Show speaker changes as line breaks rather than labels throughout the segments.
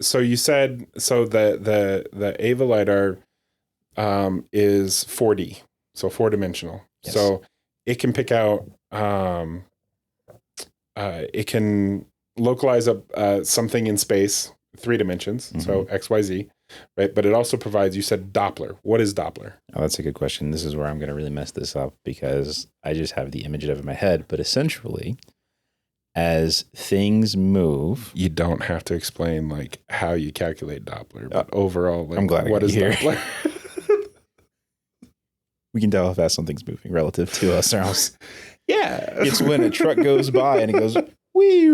So you said the Ava lidar is 4D, so 4-dimensional.
Yes.
So it can pick out it can localize something in space, 3 dimensions, so XYZ, right? But it also provides, you said Doppler. What is Doppler?
Oh, that's a good question. This is where I'm going to really mess this up because I just have the image of it in my head. But essentially, as things move,
You don't have to explain like how you calculate Doppler, but overall, like,
I'm glad I
what
got
is
you here.
Doppler?
we can tell how fast something's moving relative to us. Or else
Yeah,
it's when a truck goes by and it goes, wee,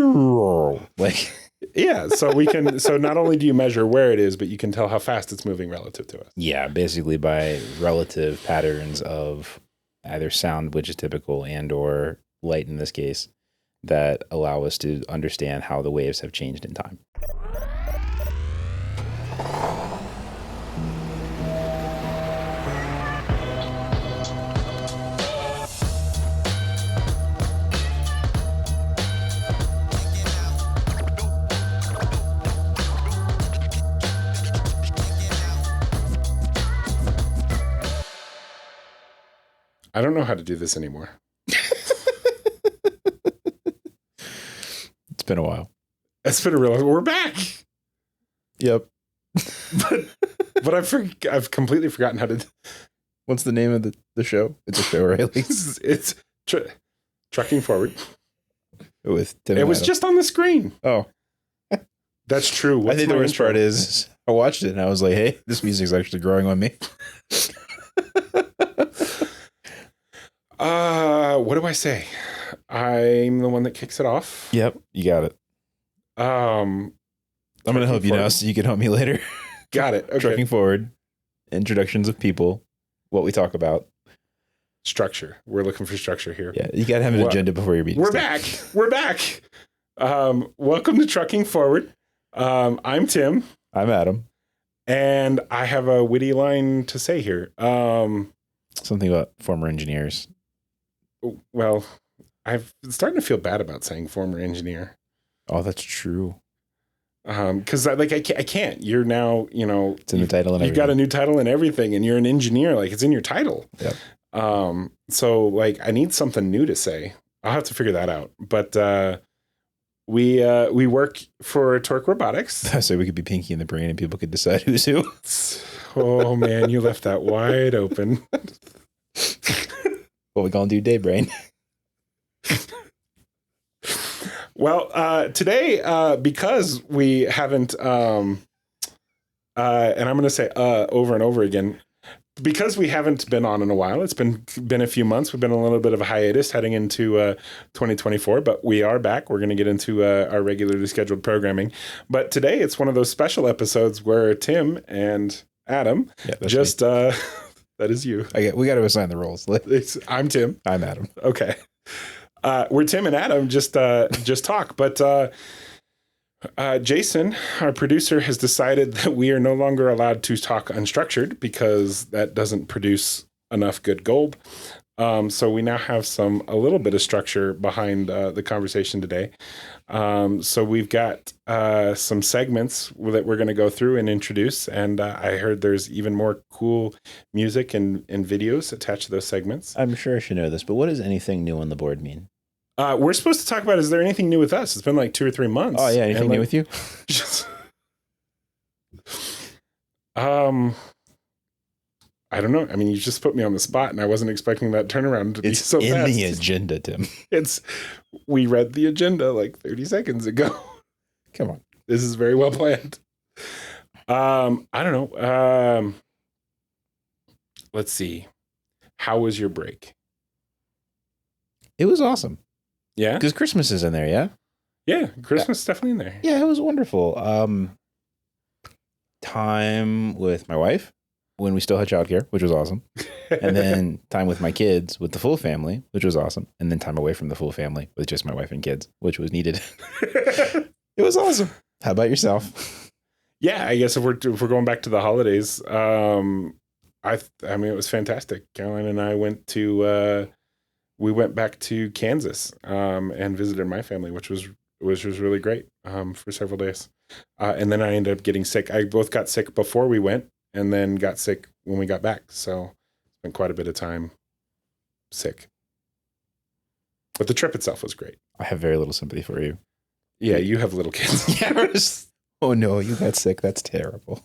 like,
yeah. So we can. So not only do you measure where it is, but you can tell how fast it's moving relative to us.
yeah, basically by relative patterns of either sound, which is typical, and or light in this case, that allow us to understand how the waves have changed in time.
I don't know how to do this anymore.
It's been a while.
It's been a real. We're back,
Yep.
but I've completely forgotten how to.
What's the name of the show? It's a show, right?
It's trucking forward.
With Tim
It
and
was
Adam.
just on the screen.
Oh,
That's true.
I
What's
think the
my
worst
intro?
part is I watched it and I was like, hey, this music's actually growing on me.
What do I say? I'm the one that kicks it off.
Yep, you got it. I'm going to help you now so you can help me later.
Got it. Okay.
Trucking forward, introductions of people, what we talk about.
Structure. We're looking for structure here.
Yeah, you got to have an agenda before your meeting.
We're back. We're back. Welcome to Trucking Forward. I'm Tim.
I'm Adam.
And I have a witty line to say here.
Something about former engineers.
Well, I'm starting to feel bad about saying former engineer.
Oh, that's true.
Because I can't. You're now,
It's in the title and
you've got a new title and everything, and you're an engineer. Like, it's in your title.
Yep.
So like, I need something new to say. I'll have to figure that out. But we work for Torc Robotics.
So we could be Pinky in the Brain and people could decide who's who.
Oh man, you left that wide open.
What we gonna do, day brain?
Well, today, because we haven't, and I'm going to say over and over again, because we haven't been on in a while. It's been a few months. We've been a little bit of a hiatus heading into 2024, but we are back. We're going to get into our regularly scheduled programming. But today, it's one of those special episodes where Tim and Adam just that is you.
We got to assign the roles.
I'm Tim.
I'm Adam.
Okay. Where Tim and Adam just talk, but Jason, our producer, has decided that we are no longer allowed to talk unstructured because that doesn't produce enough good gold. So we now have a little bit of structure behind the conversation today. So we've got some segments that we're going to go through and introduce. And I heard there's even more cool music and videos attached to those segments.
I'm sure I should know this, but what does anything new on the board mean?
We're supposed to talk about, is there anything new with us? It's been like 2 or 3 months.
Oh yeah, anything new with you?
Just, I don't know. I mean, you just put me on the spot, and I wasn't expecting that turnaround to be so fast.
It's in the agenda, Tim.
We read the agenda like 30 seconds ago.
Come on.
This is very well planned. I don't know. Let's see. How was your break?
It was awesome.
Yeah?
Because Christmas is in there, yeah?
Yeah, Christmas is definitely in there.
Yeah, it was wonderful. Time with my wife when we still had childcare, which was awesome. And then time with my kids with the full family, which was awesome. And then time away from the full family with just my wife and kids, which was needed. It was awesome. How about yourself?
Yeah, I guess if we're going back to the holidays, I mean, it was fantastic. Caroline and I we went back to Kansas and visited my family, which was which was really great for several days. And then I ended up getting sick. I both got sick before we went and then got sick when we got back. So spent quite a bit of time sick. But the trip itself was great.
I have very little sympathy for you.
Yeah, you have little kids.
Yeah. Oh no, you got sick. That's terrible.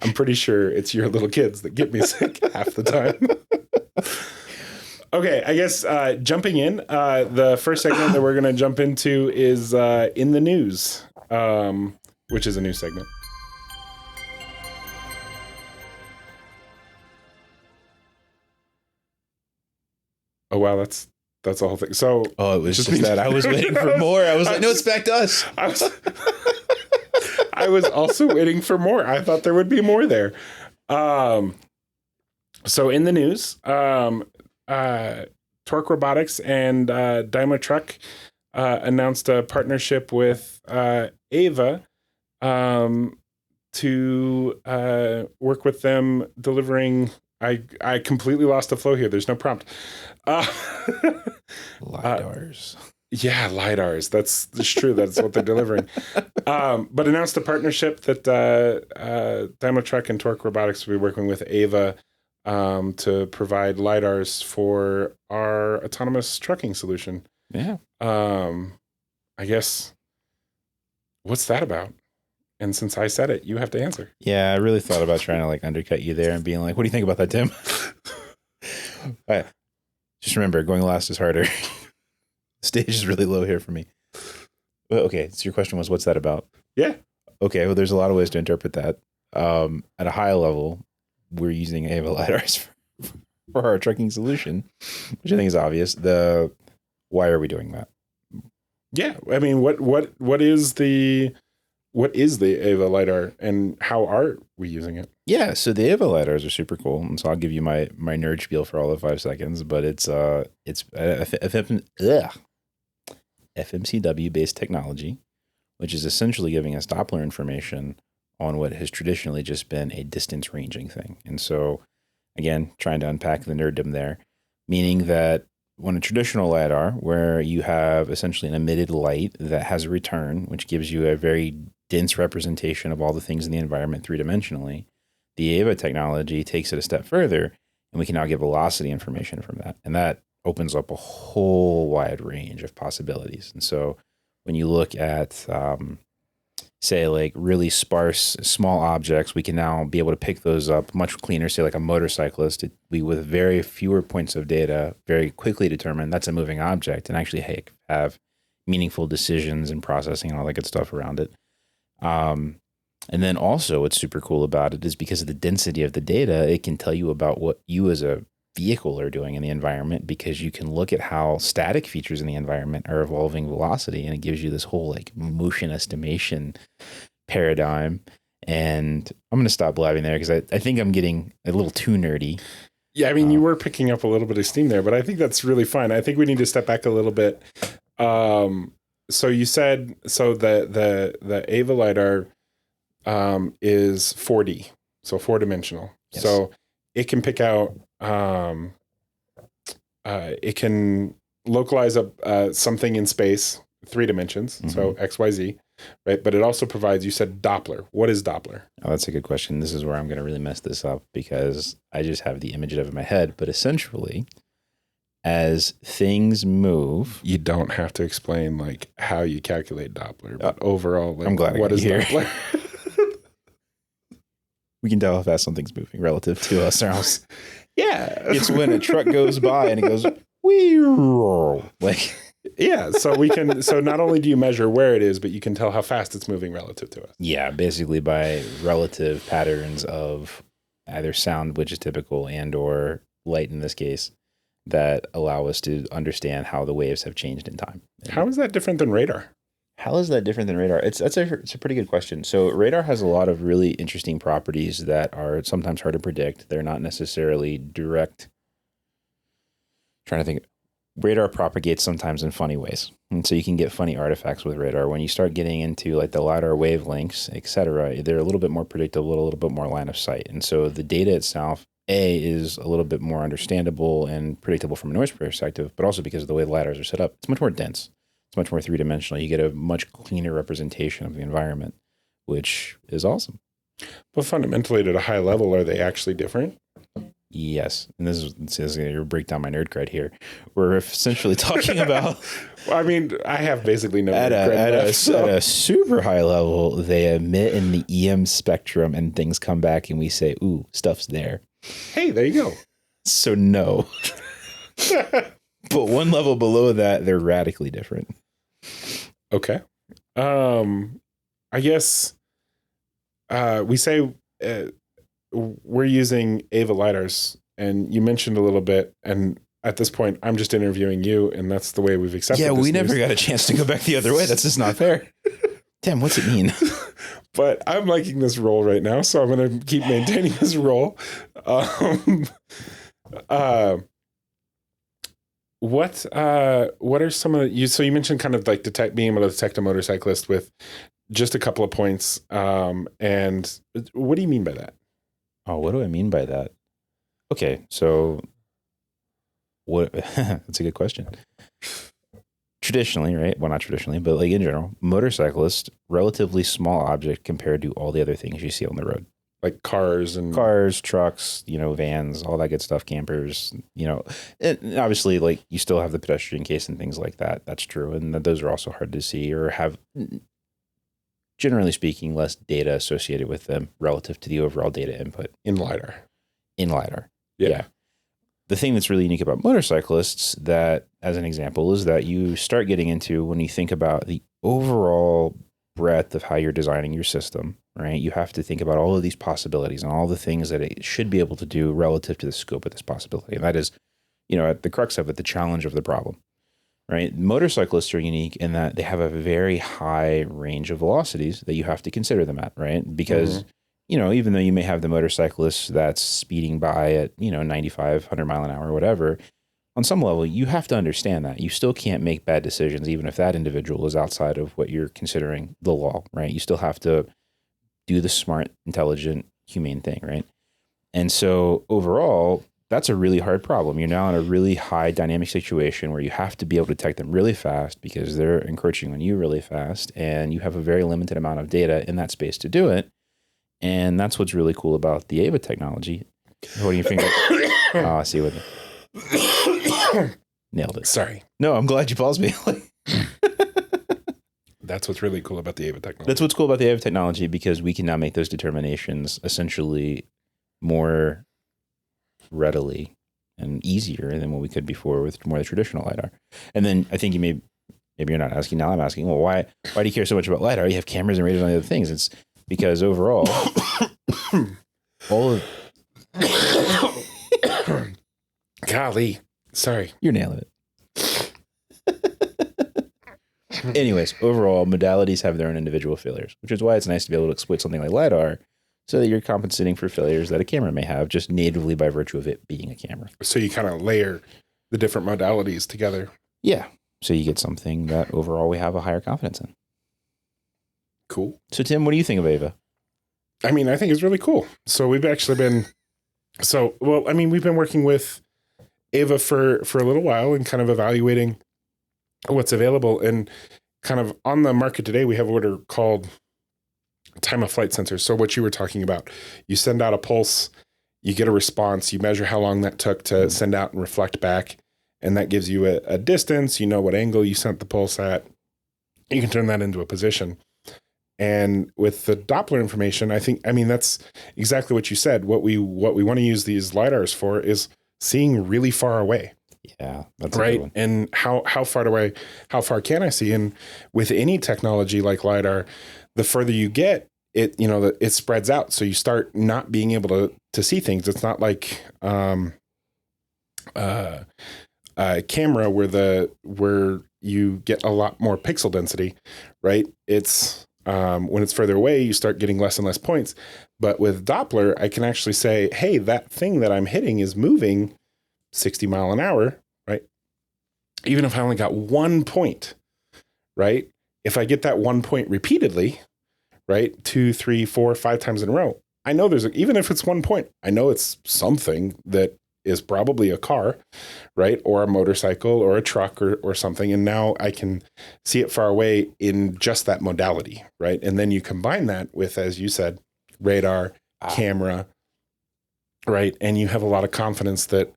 I'm pretty sure it's your little kids that get me sick half the time. Okay, I guess jumping in, the first segment that we're going to jump into is In the News, which is a new segment. Oh, wow, that's the whole thing. So,
it was just that. I was waiting for more. I was like, no, it's back to us.
I was also waiting for more. I thought there would be more there. So in the news, Torc Robotics and Daimler Truck announced a partnership with BaaaaaAAAaAck to work with them delivering. I completely lost the flow here. There's no prompt.
LiDARs.
Yeah, LiDARs. That's true. That's what they're delivering. But announced a partnership that Daimler Truck and Torc Robotics will be working with BaaaaaAAAack to provide LiDARs for our autonomous trucking solution.
Yeah.
I guess, what's that about? And since I said it, you have to answer.
Yeah, I really thought about trying to like undercut you there and being like, what do you think about that, Tim? All right. Just remember, going last is harder. The stage is really low here for me. Well, okay, so your question was, what's that about?
Yeah.
Okay, well, there's a lot of ways to interpret that. At a high level, we're using BaaaaaAAAack LiDARs for our trucking solution, which I think is obvious. Why are we doing that?
Yeah, I mean, what is the BaaaaaAAAack LiDAR and how are we using it?
Yeah, so the BaaaaaAAAack LiDARs are super cool, and so I'll give you my nerd spiel for all of 5 seconds. But it's FMCW based technology, which is essentially giving us Doppler information on what has traditionally just been a distance ranging thing. And so, again, trying to unpack the nerddom there, meaning that when a traditional LiDAR, where you have essentially an emitted light that has a return, which gives you a very dense representation of all the things in the environment 3-dimensionally, the BaaaaaAAAack technology takes it a step further, and we can now get velocity information from that. And that opens up a whole wide range of possibilities. And so when you look at, say, like really sparse small objects, we can now be able to pick those up much cleaner, say like a motorcyclist. We, with very fewer points of data, very quickly determine that's a moving object and actually have meaningful decisions and processing and all that good stuff around it. And then also what's super cool about it is because of the density of the data, it can tell you about what you as a vehicle are doing in the environment, because you can look at how static features in the environment are evolving velocity, and it gives you this whole like motion estimation paradigm. And I'm going to stop blabbing there because I think I'm getting a little too nerdy.
Yeah, I mean, you were picking up a little bit of steam there, but I think that's really fine. I think we need to step back a little bit. So you said, so the BaaaaaAAAack LiDAR is 4D, so 4-dimensional.
Yes.
So it can pick out, it can localize something in space, 3 dimensions, so X, Y, Z, right? But it also provides, you said Doppler. What is Doppler?
Oh, that's a good question. This is where I'm going to really mess this up because I just have the image of it in my head. But essentially, as things move,
you don't have to explain like how you calculate Doppler, but overall, like,
I'm glad
what is
here.
Doppler?
We can tell how fast something's moving relative to us.
Yeah,
it's when a truck goes by and it goes wee, like
yeah. So we can. So not only do you measure where it is, but you can tell how fast it's moving relative to us.
Yeah, basically by relative patterns of either sound, which is typical, and or light in this case, that allow us to understand how the waves have changed in time.
How is that different than radar?
How is that different than radar? It's a pretty good question. So radar has a lot of really interesting properties that are sometimes hard to predict. They're not necessarily direct. Trying to think. Radar propagates sometimes in funny ways. And so you can get funny artifacts with radar. When you start getting into like the LiDAR wavelengths, et cetera, they're a little bit more predictable, a little bit more line of sight. And so the data itself, is a little bit more understandable and predictable from a noise perspective, but also because of the way the LiDARs are set up, it's much more dense. It's much more three-dimensional. You get a much cleaner representation of the environment, which is awesome.
But fundamentally, at a high level, are they actually different?
Yes. And this is going to break down my nerd cred here. We're essentially talking about...
Well, I mean, I have basically no
at
nerd cred left,
at a super high level, they emit in the EM spectrum and things come back and we say, ooh, stuff's there.
Hey, there you go.
So no. But one level below that, they're radically different.
Okay. I guess we say we're using Ava lidars, and you mentioned a little bit, and at this point, I'm just interviewing you, and that's the way we've accepted.
Yeah, we
this
never
news.
got a chance to go back the other way. That's just not fair. Damn, what's it mean?
But I'm liking this role right now, so I'm going to keep maintaining this role. What are some of you? So you mentioned kind of like being able to detect a motorcyclist with just a couple of points. And what do you mean by that?
Oh, what do I mean by that? Okay, so what? That's a good question. Traditionally, right? Well, not traditionally, but like in general, motorcyclists, relatively small object compared to all the other things you see on the road.
Like cars,
trucks, vans, all that good stuff, campers, and obviously like you still have the pedestrian case and things like that. That's true. And those are also hard to see or have, generally speaking, less data associated with them relative to the overall data input.
in LiDAR.
Yeah. The thing that's really unique about motorcyclists that, as an example, is that you start getting into when you think about the overall breadth of how you're designing your system, right? You have to think about all of these possibilities and all the things that it should be able to do relative to the scope of this possibility. And that is, at the crux of it, the challenge of the problem, right? Motorcyclists are unique in that they have a very high range of velocities that you have to consider them at, right? Because, even though you may have the motorcyclist that's speeding by at, 95, 100 mile an hour, whatever, on some level, you have to understand that. You still can't make bad decisions, even if that individual is outside of what you're considering the law, right? You still have to do the smart, intelligent, humane thing, right? And so overall, that's a really hard problem. You're now in a really high dynamic situation where you have to be able to detect them really fast because they're encroaching on you really fast, and you have a very limited amount of data in that space to do it. And that's what's really cool about the Ava technology. Holding your finger. I see what. Nailed it.
Sorry.
No, I'm glad you paused me.
That's what's really cool about the Ava technology.
That's what's cool about the Ava technology, because we can now make those determinations essentially more readily and easier than what we could before with more of the traditional LiDAR. And then I think maybe you're not asking, now I'm asking, well, why do you care so much about LiDAR? You have cameras and radars and other things. It's because overall, all of...
Golly. Sorry.
You're nailing it. Anyways, overall, modalities have their own individual failures, which is why it's nice to be able to exploit something like LiDAR so that you're compensating for failures that a camera may have just natively by virtue of it being a camera.
So you kind of layer the different modalities together.
Yeah. So you get something that overall we have a higher confidence in.
Cool.
So Tim, what do you think of Ava?
I mean, I think it's really cool. So we've actually been... we've been working with Ava for a little while and kind of evaluating what's available, and kind of on the market today, we have what are called time of flight sensors. So what you were talking about, you send out a pulse, you get a response, you measure how long that took to send out and reflect back, and that gives you a distance, what angle you sent the pulse at. You can turn that into a position. And with the Doppler information, that's exactly what you said. What we want to use these LiDARs for is seeing really far away.
Yeah, that's
right.
A good one.
And how far away, how far can I see? And with any technology like LiDAR, the further you get, it spreads out. So you start not being able to see things. It's not like a camera where you get a lot more pixel density, right? It's when it's further away, you start getting less and less points. But with Doppler, I can actually say, hey, that thing that I'm hitting is moving 60 mile an hour, right? Even if I only got 1 point, right? If I get that 1 point repeatedly, right? 2, 3, 4, 5 times in a row, I know even if it's 1 point, I know it's something that is probably a car, right? Or a motorcycle or a truck or something. And now I can see it far away in just that modality, right? And then you combine that with, as you said, radar, camera, right? And you have a lot of confidence that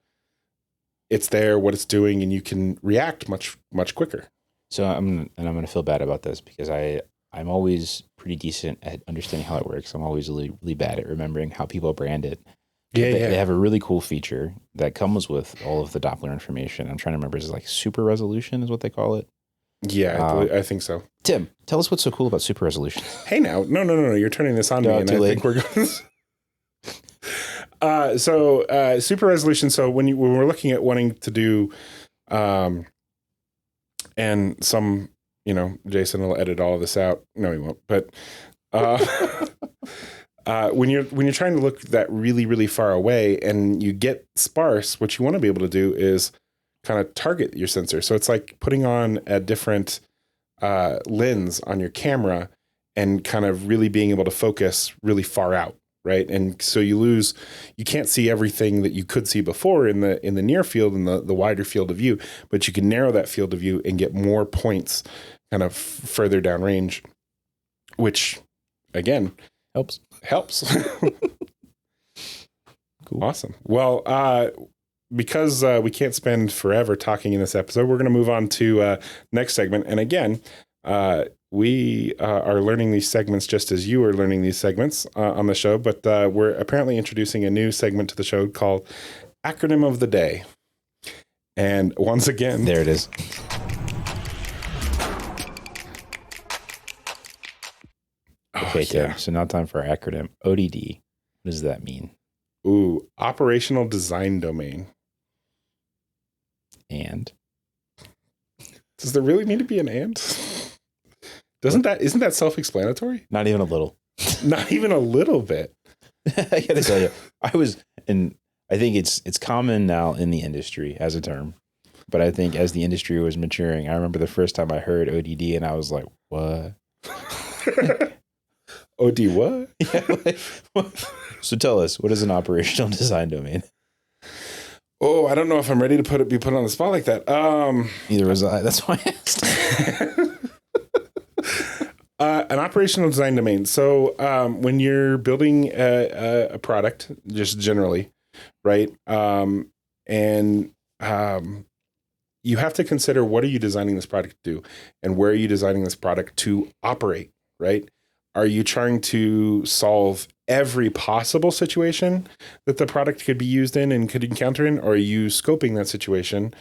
it's there, what it's doing, and you can react much, much quicker.
So I'm going to feel bad about this because I'm always pretty decent at understanding how it works. I'm always really, really bad at remembering how people brand it. They have a really cool feature that comes with all of the Doppler information. I'm trying to remember, is it like super resolution is what they call it?
Yeah, I think so.
Tim, tell us what's so cool about super resolution.
Hey, now, no, you're turning this on me, and I think we're going. So super resolution. So when we're looking at wanting to do, and some, Jason will edit all of this out. No, he won't. But when you're trying to look that really, really far away and you get sparse, what you want to be able to do is kind of target your sensor. So it's like putting on a different lens on your camera and kind of really being able to focus really far out, right? And so you can't see everything that you could see before in the near field and the wider field of view, but you can narrow that field of view and get more points kind of further downrange, which again
helps.
Cool. Awesome. Well, because we can't spend forever talking in this episode, we're going to move on to next segment. And again, we are learning these segments just as you are learning these segments on the show, but we're apparently introducing a new segment to the show called Acronym of the Day. And once again,
there it is. Okay, Tim. So now time for our acronym. ODD. What does that mean?
Ooh, Operational Design Domain.
And?
Does there really need to be an and? Isn't that self-explanatory?
Not even a little.
Not even a little bit.
I gotta tell you, I think it's common now in the industry as a term, but I think as the industry was maturing, I remember the first time I heard ODD and I was like, what?
OD what?
Yeah, so tell us, what is an operational design domain?
Oh, I don't know if I'm ready to be put on the spot like that.
Neither was I. That's why I asked.
An operational design domain. So when you're building a product, just generally, right? And you have to consider, what are you designing this product to do? And where are you designing this product to operate, right? Are you trying to solve every possible situation that the product could be used in and could encounter in? Or are you scoping that situation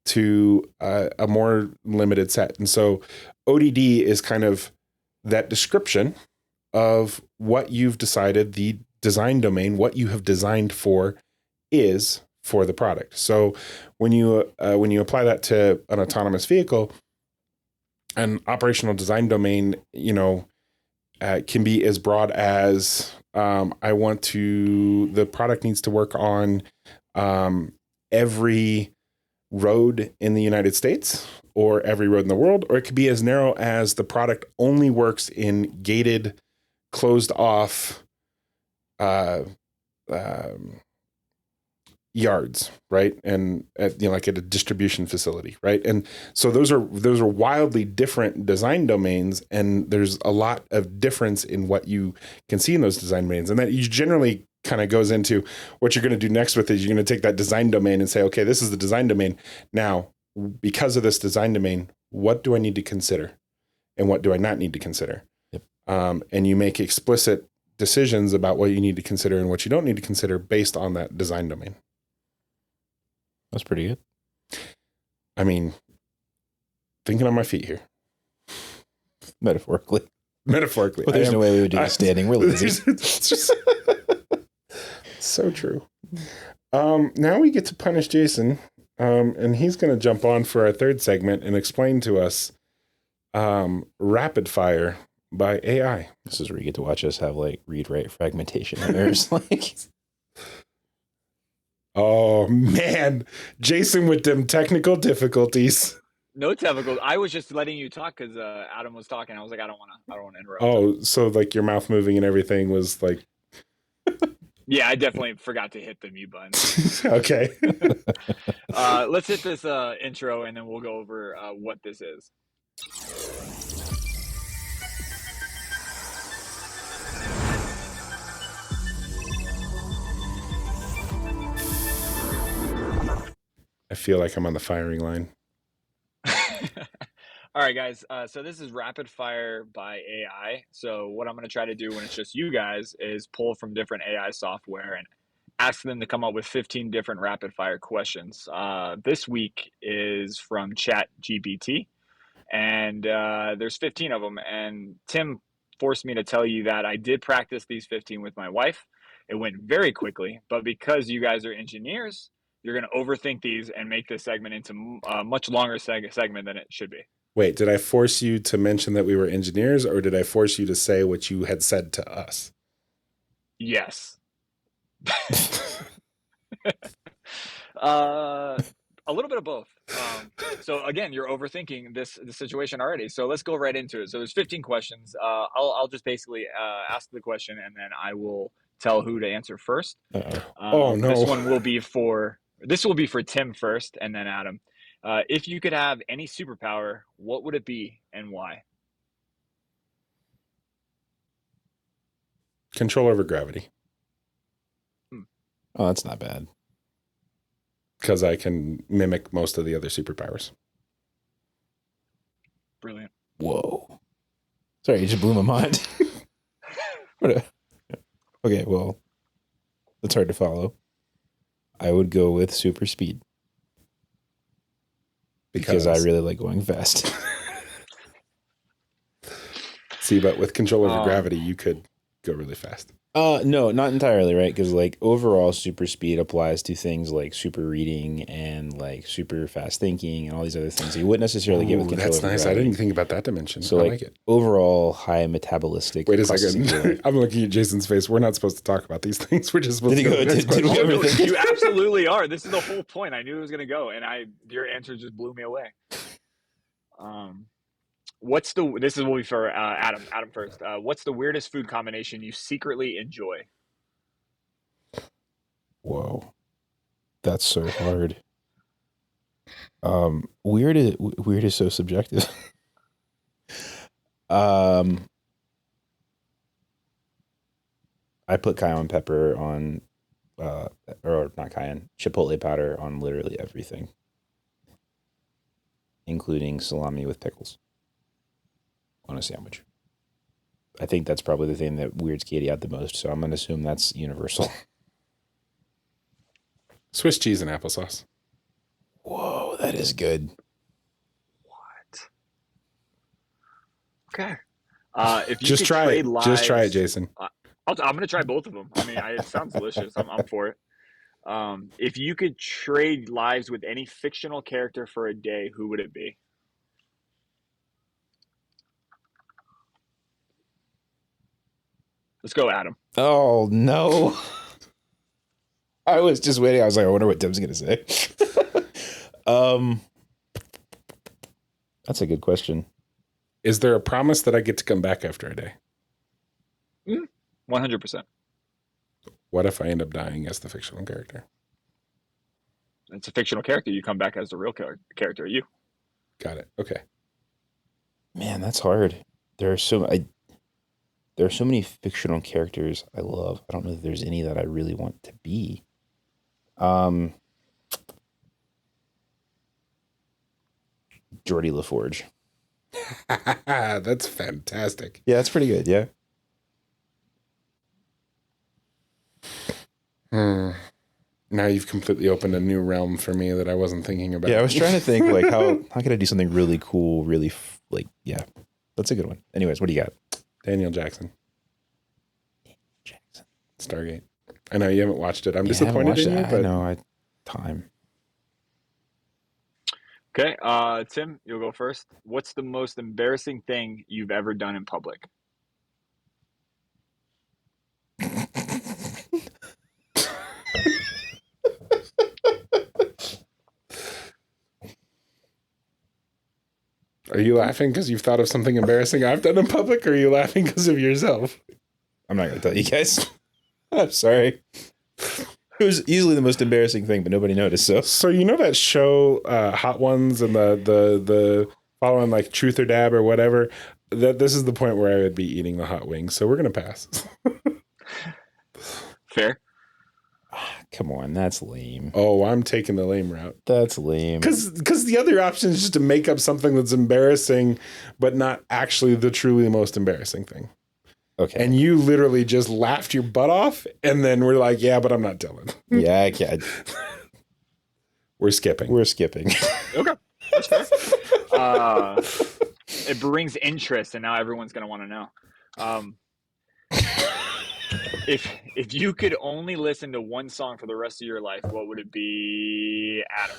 to a more limited set? And so ODD is kind of that description of what you've decided the design domain, what you have designed for, is for the product. So when you apply that to an autonomous vehicle, an operational design domain, can be as broad as the product needs to work on every road in the United States or every road in the world, or it could be as narrow as the product only works in gated, closed off yards, right? And like at a distribution facility, right? And so those are wildly different design domains, and there's a lot of difference in what you can see in those design domains. And that you generally kind of goes into what you're going to do next with is you're going to take that design domain and say, okay, this is the design domain. Now, because of this design domain, what do I need to consider? And what do I not need to consider?
Yep.
And you make explicit decisions about what you need to consider and what you don't need to consider based on that design domain.
That's pretty good.
I mean, thinking on my feet here.
Metaphorically.
Metaphorically.
But there's no way we would do this standing. We're lazy.
It's just so true. Now we get to punish Jason, and he's going to jump on for our third segment and explain to us Rapid Fire by AI.
This is where you get to watch us have like read-write fragmentation errors. Like,
oh man, Jason with them technical difficulties.
No technical. I was just letting you talk because Adam was talking. I was like, I don't want to interrupt.
Oh, so like your mouth moving and everything was like.
Yeah, I definitely forgot to hit the mute button.
Okay.
Let's hit this intro, and then we'll go over what this is.
I feel like I'm on the firing line.
All right, guys. So this is rapid fire by AI. So what I'm going to try to do when it's just you guys is pull from different AI software and ask them to come up with 15 different rapid fire questions. This week is from Chat GPT, and there's 15 of them. And Tim forced me to tell you that I did practice these 15 with my wife. It went very quickly, but because you guys are engineers, you're going to overthink these and make this segment into a much longer segment than it should be.
Wait, did I force you to mention that we were engineers, or did I force you to say what you had said to us?
Yes. A little bit of both. So again, you're overthinking this situation already. So let's go right into it. So there's 15 questions. I'll just basically ask the question, and then I will tell who to answer first.
Oh no!
This will be for Tim first, and then Adam. If you could have any superpower, what would it be and why?
Control over gravity.
Oh, that's not bad.
Because I can mimic most of the other superpowers.
Brilliant.
Whoa. Sorry, you just blew my mind. Okay, well, that's hard to follow. I would go with super speed. Because I really like going fast.
See, but with control over gravity, you could go really fast.
No, not entirely, right? Because like overall super speed applies to things like super reading and like super fast thinking and all these other things. You wouldn't necessarily get with control
That's
over
nice.
gravity.
I didn't think about that dimension.
So
I
like,
like it.
Overall high metabolistic.
Wait a second. I'm looking at Jason's face. We're not supposed to talk about these things. We're just supposed to go to the next question.
You absolutely are. This is the whole point. I knew it was going to go, and your answer just blew me away. This will be for Adam. Adam first. What's the weirdest food combination you secretly enjoy?
Whoa, that's so hard. Weird is so subjective. I put cayenne pepper on, or not cayenne, chipotle powder on literally everything, including salami with pickles on a sandwich. I think that's probably the thing that weirds Katie out the most, so I'm going to assume that's universal.
Swiss cheese and applesauce.
Whoa, that is good.
What? Okay. If you
just try it. Just try it, Jason.
I'm going to try both of them. I mean, it sounds delicious. I'm for it. If you could trade lives with any fictional character for a day, who would it be? Let's go, Adam.
Oh, no. I was just waiting. I was like, I wonder what Tim's going to say. That's a good question.
Is there a promise that I get to come back after a day?
100%.
What if I end up dying as the fictional character?
It's a fictional character. You come back as the real character, you.
Got it. Okay.
Man, that's hard. There are so many fictional characters I love. I don't know if there's any that I really want to be. Geordie LaForge.
That's fantastic.
Yeah, that's pretty good. Yeah.
Now you've completely opened a new realm for me that I wasn't thinking about.
Yeah, I was trying to think like how could I do something really cool, really yeah. That's a good one. Anyways, what do you got?
Daniel Jackson. Stargate. I know you haven't watched it. I'm disappointed in you, but
I know. Time.
Okay, Tim, you'll go first. What's the most embarrassing thing you've ever done in public?
Are you laughing because you've thought of something embarrassing I've done in public, or are you laughing because of yourself?
I'm not going to tell you guys. I'm sorry. It was easily the most embarrassing thing, but nobody noticed.
So you know that show, Hot Ones, and the following like Truth or Dab or whatever. That this is the point where I would be eating the hot wings. So we're gonna pass.
Fair.
Come on, that's lame.
Oh, I'm taking the lame route.
That's lame.
Because the other option is just to make up something that's embarrassing, but not actually the truly most embarrassing thing.
Okay.
And you literally just laughed your butt off, and then we're like, yeah, but I'm not telling.
Yeah, I can't.
We're skipping.
Okay, that's fair. It brings interest, and now everyone's gonna want to know. If you could only listen to one song for the rest of your life, what would it be, Adam?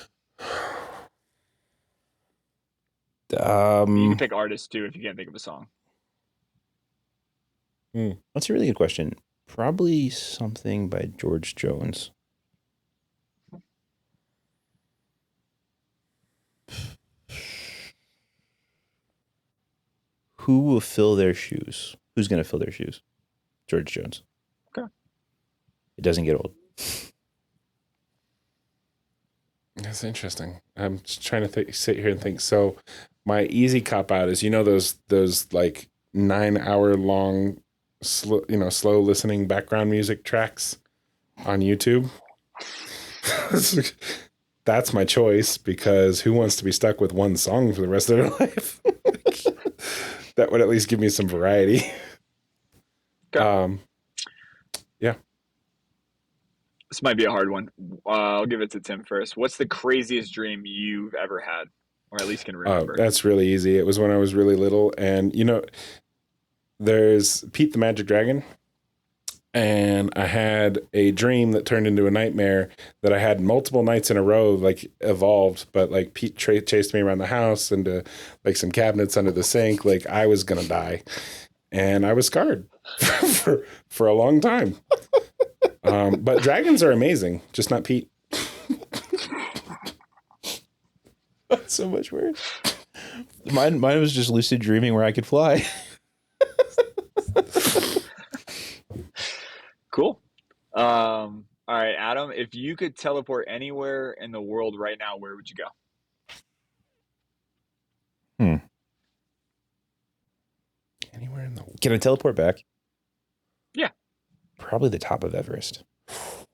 You can pick artists too if you can't think of a song.
That's a really good question. Probably something by George Jones. Who will fill their shoes? Who's going to fill their shoes? George Jones.
Okay.
It doesn't get old.
That's interesting. I'm just trying to sit here and think. So my easy cop out is, those like 9-hour long, slow listening background music tracks on YouTube. That's my choice, because who wants to be stuck with one song for the rest of their life? That would at least give me some variety.
Okay.
Yeah.
This might be a hard one. I'll give it to Tim first. What's the craziest dream you've ever had, or at least can remember?
That's really easy. It was when I was really little, and there's Pete the Magic Dragon, and I had a dream that turned into a nightmare that I had multiple nights in a row, like evolved, but like Pete chased me around the house into like some cabinets under the sink. Like I was going to die, and I was scarred for a long time. But dragons are amazing, just not Pete.
That's so much worse. Mine was just lucid dreaming where I could fly.
Cool. All right, Adam, if you could teleport anywhere in the world right now, where would you go?
Anywhere in the world.
Can I teleport back?
Yeah.
Probably the top of Everest.
It's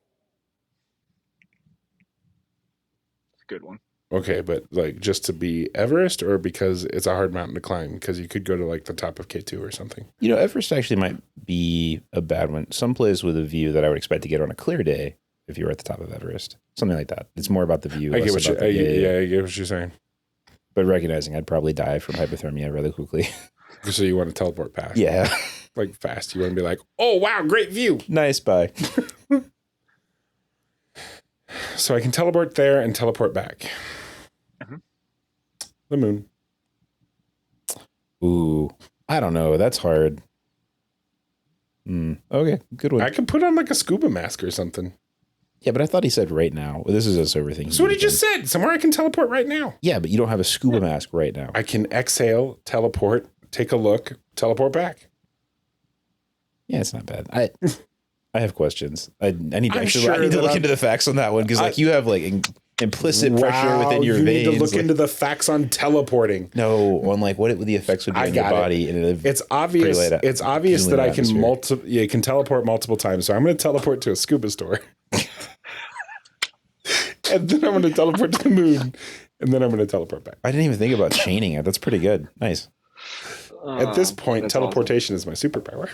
a good one.
Okay, but like just to be Everest, or because it's a hard mountain to climb? Because you could go to like the top of K2 or something.
Everest actually might be a bad one. Someplace with a view that I would expect to get on a clear day if you were at the top of Everest. Something like that. It's more about the view.
I get what you're saying.
But recognizing I'd probably die from hypothermia rather quickly.
So you want to teleport past?
Yeah.
Like fast. You want to be like, oh, wow, great view.
Nice, bye.
So I can teleport there and teleport back.
Mm-hmm.
The moon.
Ooh, I don't know. That's hard. Okay, good one.
I could put on like a scuba mask or something.
Yeah, but I thought he said right now. Well, this is a sober thing.
That's what he just said. Somewhere I can teleport right now.
Yeah, but you don't have a scuba mask right now.
I can exhale, teleport, take a look, teleport back.
Yeah, it's not bad. I have questions. I need to
sure
look into the facts on that one, because like you have like implicit pressure within your veins.
You need to look into the facts on teleporting.
No, on like what the effects would be on your body.
It's obvious. It's obvious that I can can teleport multiple times. So I'm going to teleport to a scuba store, and then I'm going to teleport to the moon, and then I'm going to teleport back.
I didn't even think about chaining it. That's pretty good. Nice.
At this point, teleportation is my superpower.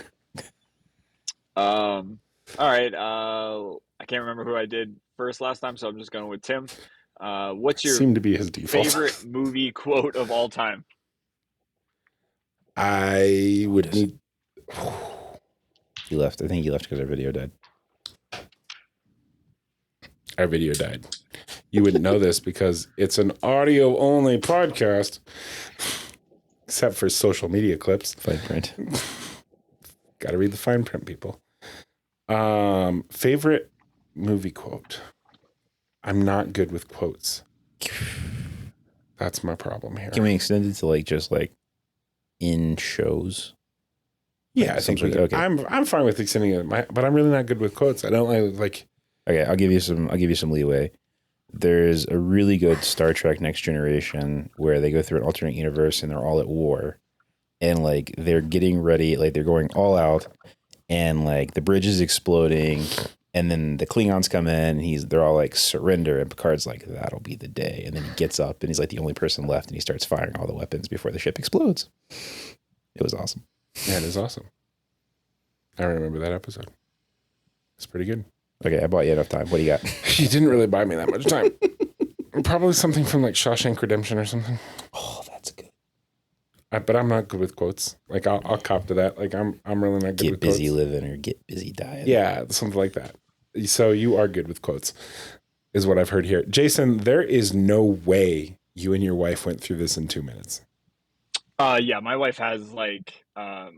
All right. I can't remember who I did first last time, so I'm just going with Tim. What's your
seemed to be his default
favorite movie quote of all time?
I would need.
He left. I think he left because our video died.
Our video died. You wouldn't know this because it's an audio only podcast, except for social media clips.
Fine print.
Got to read the fine print, people. Favorite movie quote. I'm not good with quotes. That's my problem here.
Can we extend it to like just like in shows?
Yeah, I think
okay.
I'm fine with extending it, but I'm really not good with quotes. I don't like.
Okay, I'll give you some leeway. There's a really good Star Trek Next Generation where they go through an alternate universe and they're all at war, and like they're getting ready, like they're going all out, and like the bridge is exploding, and then the Klingons come in, and they're all like surrender, and Picard's like, that'll be the day, and then he gets up and he's like the only person left, and he starts firing all the weapons before the ship explodes. It was awesome.
Yeah, it is awesome. I remember that episode. It's pretty good.
Okay, I bought you enough time. What do you got?
You didn't really buy me that much time. Probably something from like Shawshank Redemption or something.
Oh, that's good.
But I'm not good with quotes. Like I'll cop to that. Like I'm really not good with quotes.
Get busy living or get busy dying.
Yeah, something like that. So you are good with quotes, is what I've heard here. Jason, there is no way you and your wife went through this in 2 minutes.
Yeah, my wife has like, I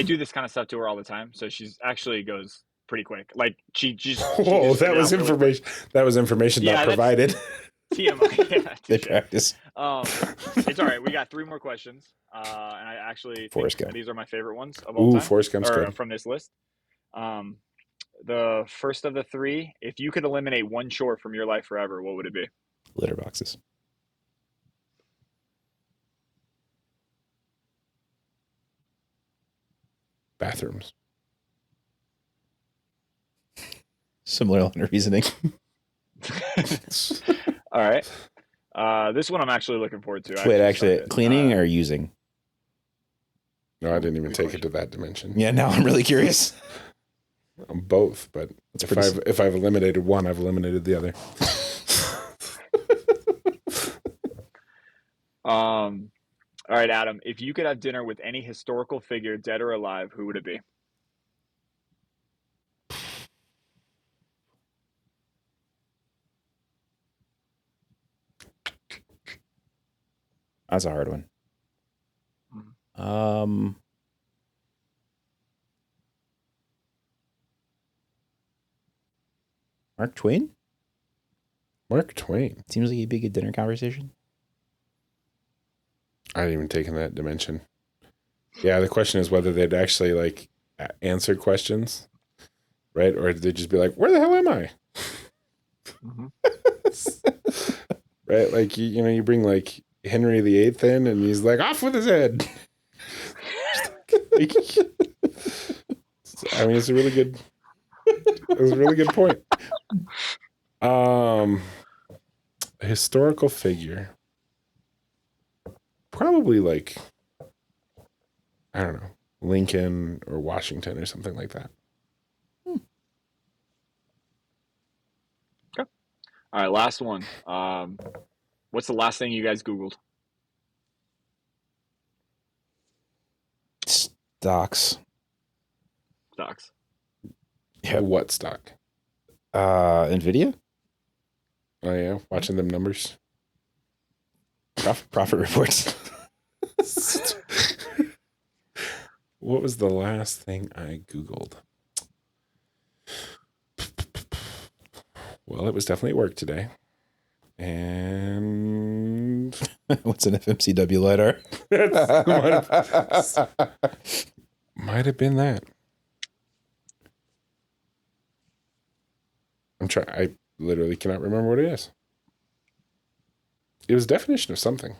do this kind of stuff to her all the time, so she's actually goes pretty quick. Like she just.
Whoa, that was information. That was information not provided.
TMI. Yeah,
they practice.
It's all right. We got 3 more questions, and I actually think these are my favorite ones of all time.
Forrest Gump's good.
From this list. The first of the 3, if you could eliminate one chore from your life forever, what would it be?
Litter boxes.
Bathrooms.
Similar line of reasoning.
All right. This one I'm actually looking forward to.
Wait, actually, cleaning or using?
No, I didn't even take it to that dimension.
Yeah, now I'm really curious.
Both, but if I've eliminated one, I've eliminated the other.
All right, Adam, if you could have dinner with any historical figure, dead or alive, who would it be?
That's a hard one. Mark Twain?
Mark Twain.
Seems like a big dinner conversation.
I hadn't even taken that dimension. Yeah, the question is whether they'd actually like answer questions, right? Or they'd just be like, "Where the hell am I?" Right? Like you bring like Henry VIII in, and he's like off with his head. I mean, it's a really good. It was a really good point. A historical figure. Probably like, I don't know, Lincoln or Washington or something like that.
Okay. All right, last one. What's the last thing you guys Googled?
Stocks.
Yeah. What stock?
NVIDIA?
Oh, yeah. Watching them numbers.
Profit reports.
What was the last thing I Googled? Well, it was definitely work today. And
what's an FMCW LiDAR?
Might have been that. I literally cannot remember what it is. It was a definition of something.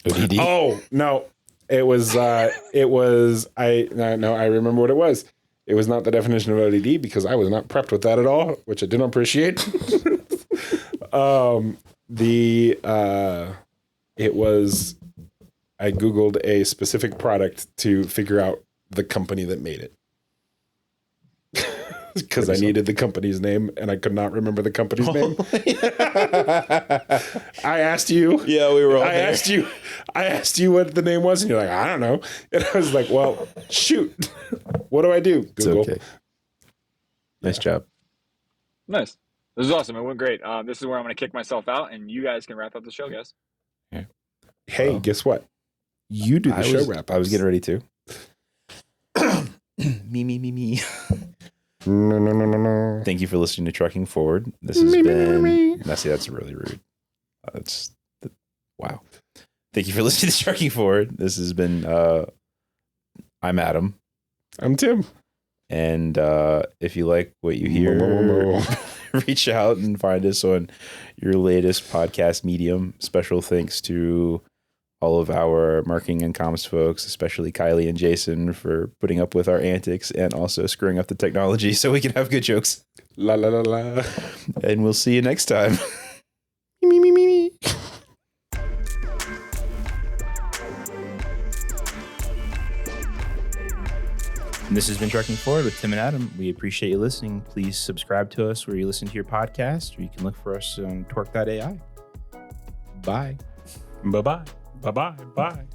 ODD?
Oh, no. I remember what it was. It was not the definition of ODD because I was not prepped with that at all, which I didn't appreciate. I Googled a specific product to figure out the company that made it. Because I needed the company's name and I could not remember the company's name. I asked you.
Yeah, we were all
I asked you what the name was, and you're like, I don't know. And I was like, well, shoot. What do I do? Google.
It's okay. Nice job.
Nice. This is awesome. It went great. This is where I'm going to kick myself out, and you guys can wrap up the show, guys.
Yeah. Hey, guess what? You do the show wrap.
I was getting ready to. Me.
No.
Thank you for listening to Trucking Forward. This has been. That's really rude. Wow. Thank you for listening to Trucking Forward. This has been I'm Adam.
I'm Tim.
And if you like what you hear, reach out and find us on your latest podcast medium. Special thanks to all of our marketing and comms folks, especially Kylie and Jason, for putting up with our antics and also screwing up the technology so we can have good jokes.
La la la la.
And we'll see you next time. Me, me, me, me. This has been Trucking Forward with Tim and Adam. We appreciate you listening. Please subscribe to us where you listen to your podcast, or you can look for us on Torc.ai. Bye.
Bye-bye. Bye-bye. Bye.